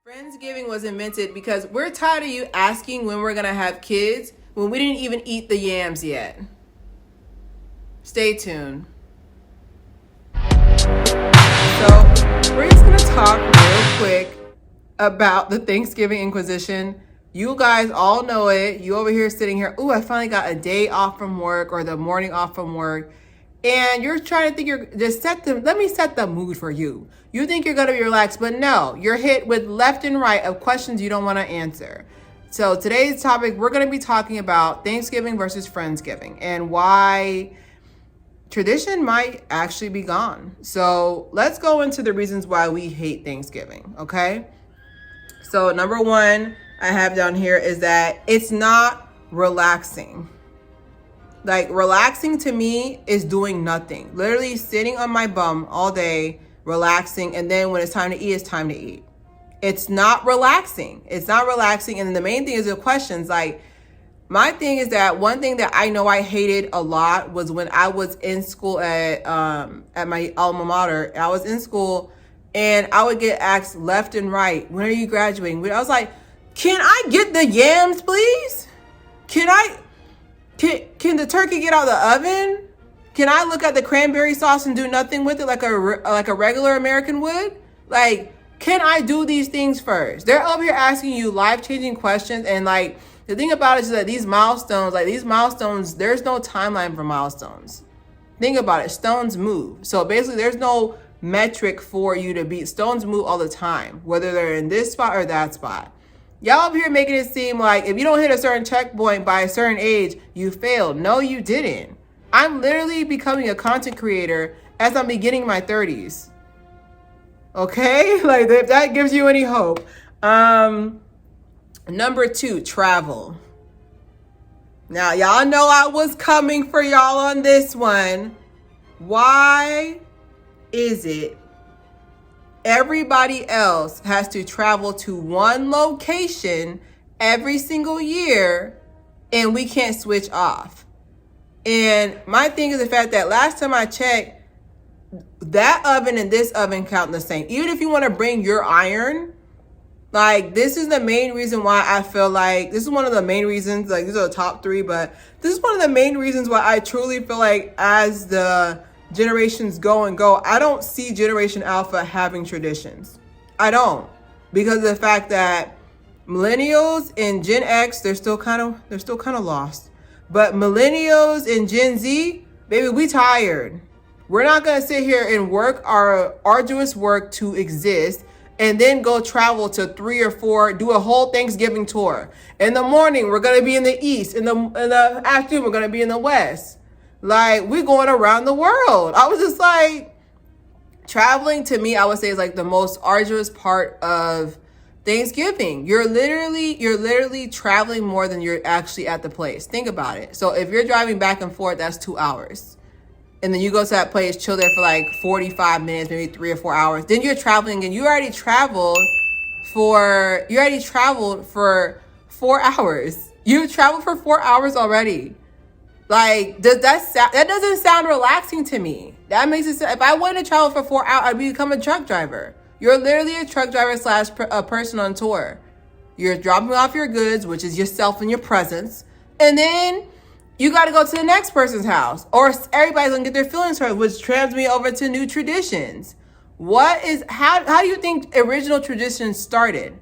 Friendsgiving was invented because we're tired of you asking when we're going to have kids when we didn't even eat the yams yet. Stay tuned. So, we're just going to talk real quick about the Thanksgiving Inquisition. You guys all know it. You over here sitting here, ooh, I finally got a day off from work or the morning off from work. And you're trying to think let me set the mood for you. You think you're gonna be relaxed, but no, you're hit with left and right of questions you don't want to answer. So today's topic, we're gonna be talking about Thanksgiving versus Friendsgiving and why tradition might actually be gone. So let's go into the reasons why we hate Thanksgiving, okay? So number one I have down here is that it's not relaxing. Like, relaxing to me is doing nothing. Literally sitting on my bum all day, relaxing, and then when it's time to eat, it's time to eat. It's not relaxing. It's not relaxing. And then the main thing is the questions. Like, my thing is that one thing that I know I hated a lot was when I was in school at my alma mater. I was in school and I would get asked left and right, when are you graduating? I was like, can I get the yams, please? Can the turkey get out of the oven? Can I look at the cranberry sauce and do nothing with it like a regular American would? Like, can I do these things first? They're over here asking you life-changing questions, and like the thing about it is that these milestones, there's no timeline for milestones. Think about it. Stones move. So basically there's no metric for you to beat. Stones move all the time, whether they're in this spot or that spot. Y'all up here making it seem like if you don't hit a certain checkpoint by a certain age, you failed. No, you didn't. I'm literally becoming a content creator as I'm beginning my 30s. Okay? Like, if that gives you any hope. Number two, travel. Now, y'all know I was coming for y'all on this one. Why is it everybody else has to travel to one location every single year and we can't switch off? And my thing is the fact that last time I checked, that oven and this oven count the same. Even if you want to bring your iron, like, this is the main reason why I feel like, this is one of the main reasons, like, these are the top three, but this is one of the main reasons why I truly feel like as the generations go and go, I don't see Generation Alpha having traditions. I don't, because of the fact that millennials and Gen X, they're still kind of lost. But millennials and Gen Z, baby, we tired. We're not gonna sit here and work our arduous work to exist and then go travel to 3 or 4, do a whole Thanksgiving tour. In the morning, we're gonna be in the East. In the afternoon, we're gonna be in the West. Like, we're going around the world. I was just like, traveling to me, I would say, is like the most arduous part of Thanksgiving. You're literally traveling more than you're actually at the place. Think about it. So if you're driving back and forth, that's 2 hours. And then you go to that place, chill there for like 45 minutes, maybe 3 or 4 hours. Then you're traveling and you already traveled for 4 hours. You traveled for 4 hours already. Like, that doesn't sound relaxing to me. That makes it sound, if I wanted to travel for 4 hours, I'd become a truck driver. You're literally a truck driver / a person on tour. You're dropping off your goods, which is yourself and your presence. And then you got to go to the next person's house, or everybody's gonna get their feelings hurt, which trans me over to new traditions. How do you think original traditions started?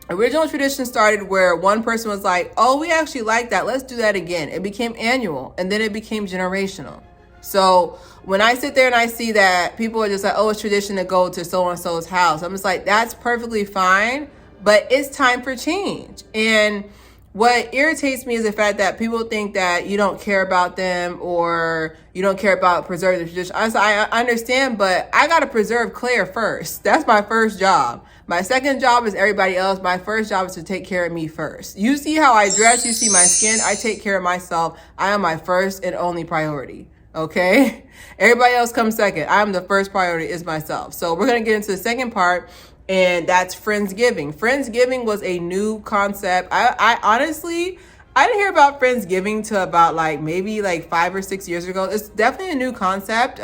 Original traditions started where one person was like, oh, we actually like that. Let's do that again. It became annual, and then it became generational. So when I sit there and I see that people are just like, oh, it's tradition to go to so-and-so's house, I'm just like, that's perfectly fine, but it's time for change. And what irritates me is the fact that people think that you don't care about them or you don't care about preserving the tradition. I understand, but I got to preserve Claire first. That's my first job. My second job is everybody else. My first job is to take care of me first. You see how I dress, you see my skin, I take care of myself. I am my first and only priority. Okay? Everybody else comes second. I'm the first priority is myself. So we're going to get into the second part, and that's Friendsgiving. Friendsgiving was a new concept. I honestly, I didn't hear about Friendsgiving to about like maybe like 5 or 6 years ago. It's definitely a new concept.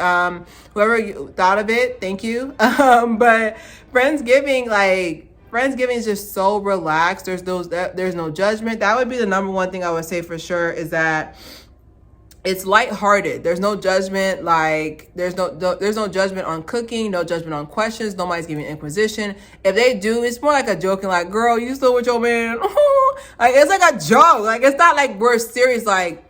Whoever thought of it, thank you. But Friendsgiving is just so relaxed. There's no judgment. That would be the number one thing I would say for sure, is that it's lighthearted. There's no judgment. Like there's no judgment on cooking, no judgment on questions. Nobody's giving Inquisition. If they do, it's more like a joking, like, girl, you still with your man? Like, it's like a joke. Like, it's not like we're serious. Like,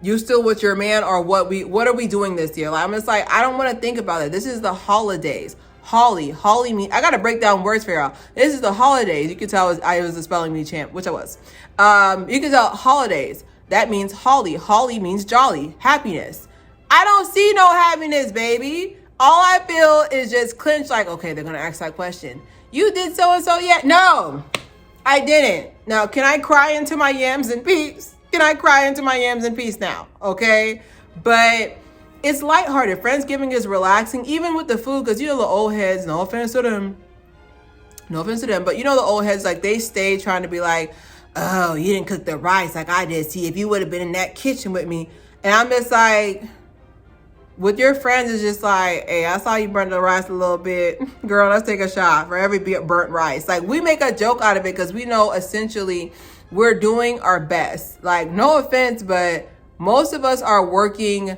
you still with your man, or what are we doing this year? Like, I'm just like, I don't want to think about it. This is the holidays. Holly mean, I gotta break down words for y'all. This is the holidays. You can tell I was a spelling bee champ, which I was. You can tell holidays. That means holly. Holly means jolly, happiness. I don't see no happiness, baby. All I feel is just clench, like, okay, they're gonna ask that question. You did so and so yet? No, I didn't. Now, can I cry into my yams in peace? Can I cry into my yams in peace now? Okay, but it's lighthearted. Friendsgiving is relaxing, even with the food, because you know the old heads. No offense to them. No offense to them, but you know the old heads, like, they stay trying to be like, oh, you didn't cook the rice like I did. See, if you would have been in that kitchen with me. And I'm just like, with your friends, it's just like, hey, I saw you burn the rice a little bit. Girl, let's take a shot for every burnt rice. Like, we make a joke out of it because we know essentially we're doing our best. Like, no offense, but most of us are working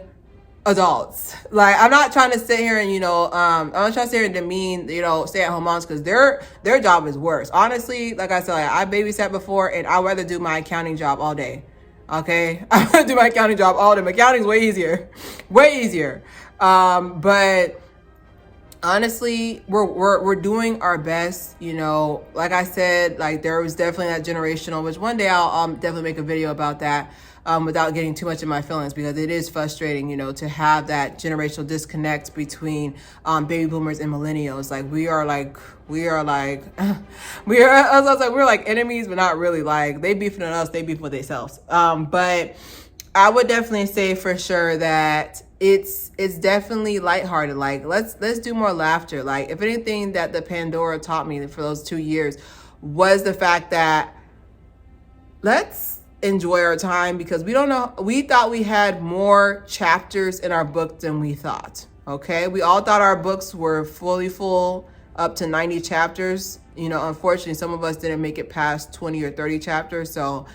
adults. Like, I'm not trying to sit here and, I'm not trying to sit here and demean, stay at home moms, because their job is worse. Honestly, like I said, I babysat before, and I'd rather do my accounting job all day. Okay, I'm gonna do my accounting job all day. My accounting's way easier. But honestly, we're doing our best. Like I said, like, there was definitely that generational, which one day I'll definitely make a video about that. Without getting too much in my feelings, because it is frustrating, to have that generational disconnect between baby boomers and millennials. Like, we're like enemies, but not really. Like, they beefing on us, they beef with themselves. But I would definitely say for sure that it's definitely lighthearted. Like, let's do more laughter. Like, if anything that the Pandora taught me for those 2 years was the fact that let's enjoy our time, because we thought we had more chapters in our book than we thought. Okay, we all thought our books were fully full up to 90 chapters. Unfortunately, some of us didn't make it past 20 or 30 chapters. So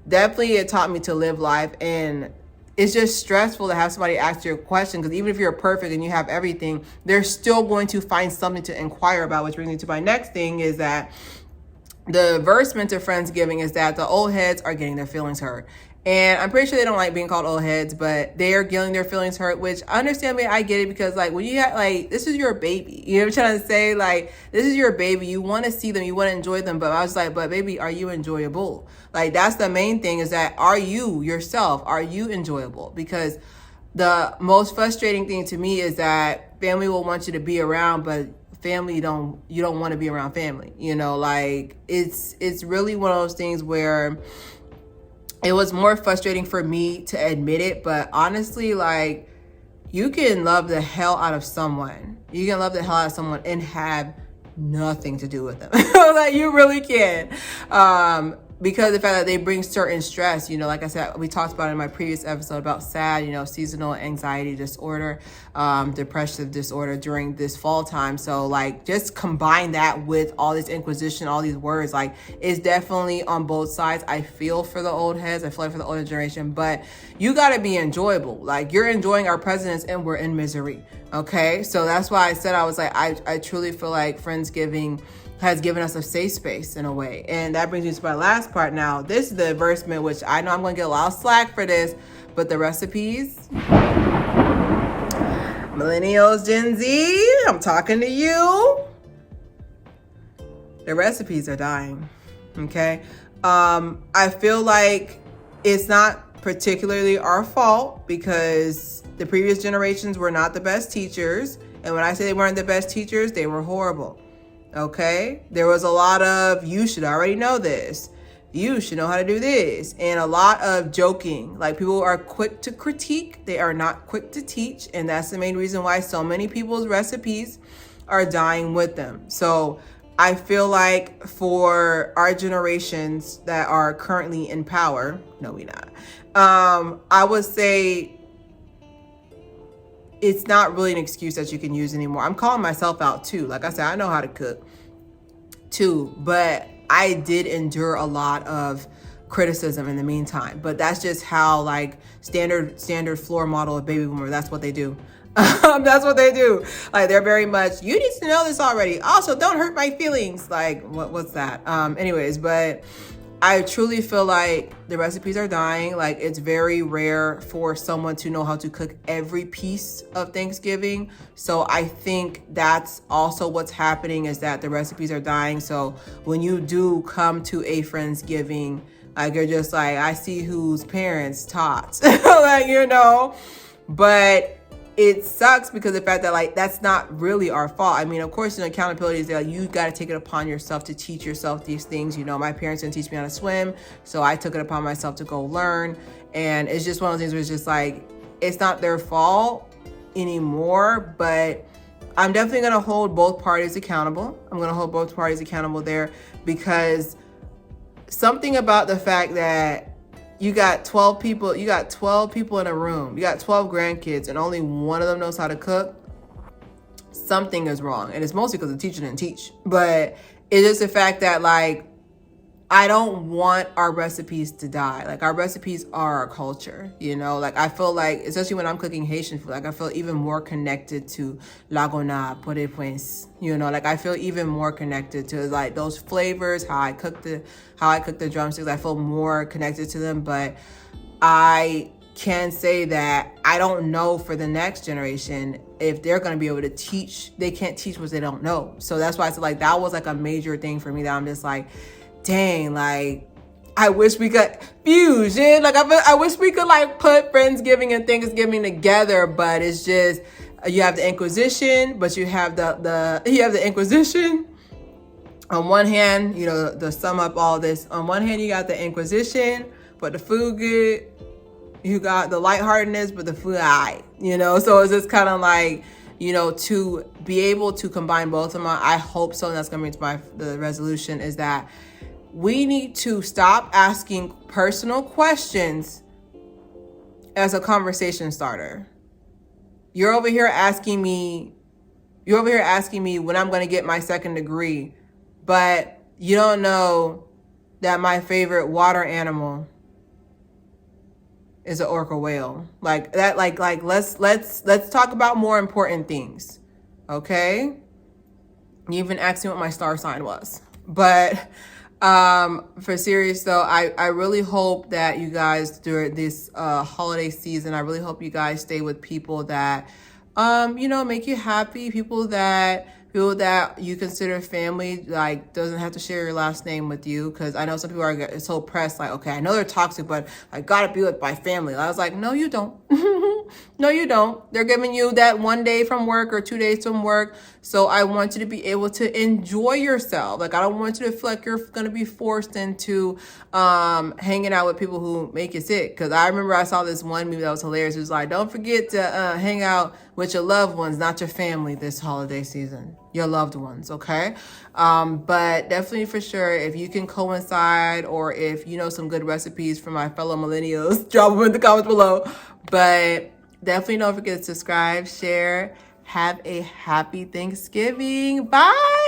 definitely it taught me to live life. And it's just stressful to have somebody ask you a question, because even if you're perfect and you have everything, they're still going to find something to inquire about, which brings me to my next thing, is that the verse meant to Friendsgiving is that the old heads are getting their feelings hurt. And I'm pretty sure they don't like being called old heads, but they are getting their feelings hurt, which understandably I get it, because like, when you have, like, this is your baby, you know what I'm trying to say? Like, this is your baby. You want to see them, you want to enjoy them. But I was like, but baby, are you enjoyable? Like, that's the main thing, is that, are you yourself? Are you enjoyable? Because the most frustrating thing to me is that family will want you to be around, but family you don't want to be around family. Like, it's really one of those things where it was more frustrating for me to admit it. But honestly, like, you can love the hell out of someone. You can love the hell out of someone and have nothing to do with them. Like, you really can. Because of the fact that they bring certain stress, like I said, we talked about it in my previous episode about SAD, seasonal anxiety disorder, depressive disorder during this fall time. So, like, just combine that with all this Inquisition, all these words, like, it's definitely on both sides. I feel for the old heads. I feel like for the older generation, but you got to be enjoyable. Like, you're enjoying our presidents and we're in misery. Okay. So that's why I said, I was like, I truly feel like Friendsgiving has given us a safe space in a way. And that brings me to my last part now. This is the advertisement, which I know I'm going to get a lot of slack for this, but the recipes, millennials, Gen Z, I'm talking to you. The recipes are dying. Okay. I feel like it's not particularly our fault, because the previous generations were not the best teachers. And when I say they weren't the best teachers, they were horrible. Okay, there was a lot of, you should already know this, you should know how to do this, and a lot of joking. Like, people are quick to critique, they are not quick to teach, and that's the main reason why so many people's recipes are dying with them. So I feel like for our generations that are currently in power, no, we not. I would say it's not really an excuse that you can use anymore. I'm calling myself out too. Like I said, I know how to cook too, but I did endure a lot of criticism in the meantime. But that's just how, like, standard floor model of baby boomer, that's what they do. That's what they do. Like, they're very much, you need to know this already. Also, don't hurt my feelings. Like, what's that? Anyways, but I truly feel like the recipes are dying. Like, it's very rare for someone to know how to cook every piece of Thanksgiving. So I think that's also what's happening, is that the recipes are dying. So when you do come to a Friendsgiving, like, you're just like, I see whose parents taught, like, you know, but it sucks because the fact that, like, that's not really our fault. I mean, of course, you know, accountability is that, like, you got to take it upon yourself to teach yourself these things. You know, my parents didn't teach me how to swim, so I took it upon myself to go learn. And it's just one of those things where it's just like, it's not their fault anymore, but I'm definitely going to hold both parties accountable. I'm going to hold both parties accountable there, because something about the fact that you got 12 people in a room, you got 12 grandkids, and only one of them knows how to cook, something is wrong. And it's mostly because the teacher didn't teach. But it's just the fact that, like, I don't want our recipes to die. Like, our recipes are our culture, you know? Like, I feel like, especially when I'm cooking Haitian food, like, I feel even more connected to Lagona, Pore Pues, you know? Like, I feel even more connected to, like, those flavors, how I cook the drumsticks. I feel more connected to them. But I can say that I don't know for the next generation if they're going to be able to teach. They can't teach what they don't know. So that's why I said, like, that was, like, a major thing for me, that I'm just like, dang, like, I wish we could fusion. Like, I wish we could, like, put Friendsgiving and Thanksgiving together, but it's just, you have the Inquisition, but you have the Inquisition. On one hand, you know, to sum up all this, on one hand, you got the Inquisition, but the food good. You got the lightheartedness, but the food aight, you know? So it's just kind of like, you know, to be able to combine both of them, I hope so, and that's going to be the resolution, is that we need to stop asking personal questions as a conversation starter. You're over here asking me when I'm going to get my second degree, but you don't know that my favorite water animal is an orca whale. Like that, like let's talk about more important things. Okay? You even asked me what my star sign was. But for serious though, I really hope that you guys during this holiday season, I really hope you guys stay with people that you know, make you happy, people that you consider family, like, doesn't have to share your last name with you. Because I know some people are so pressed, like, okay, I know they're toxic, but I gotta be with my family. I was like, no, you don't. No, you don't. They're giving you that 1 day from work or 2 days from work. So I want you to be able to enjoy yourself. Like, I don't want you to feel like you're going to be forced into hanging out with people who make you sick. Because I remember I saw this one movie that was hilarious. It was like, don't forget to hang out with your loved ones, not your family this holiday season. Your loved ones, okay? But definitely for sure, if you can coincide, or if you know some good recipes for my fellow millennials, drop them in the comments below. But definitely don't forget to subscribe, share. Have a happy Thanksgiving. Bye.